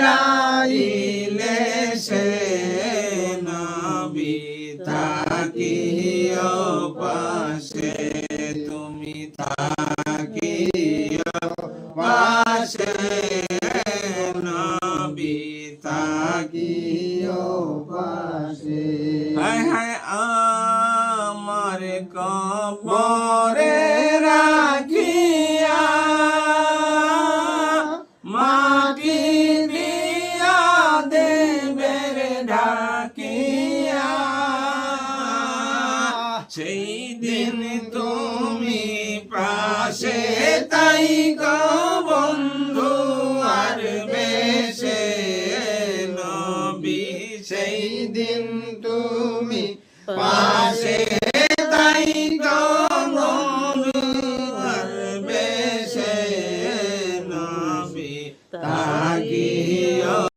আইলে সে নবী থাকিও পাশে তুমি থাকিও পাশে নবী থাকিও পাশে হায় হায় আমার কবরে রাখিয়া মাটি দিয়া দেবের ঢাকিয়া সেই দিন তুমি পাশে তাই গো বন্ধু আর বেশে নবী সেই দিন তুমি পাশে তাই গো বন্ধু আর বেশে নবী তাকি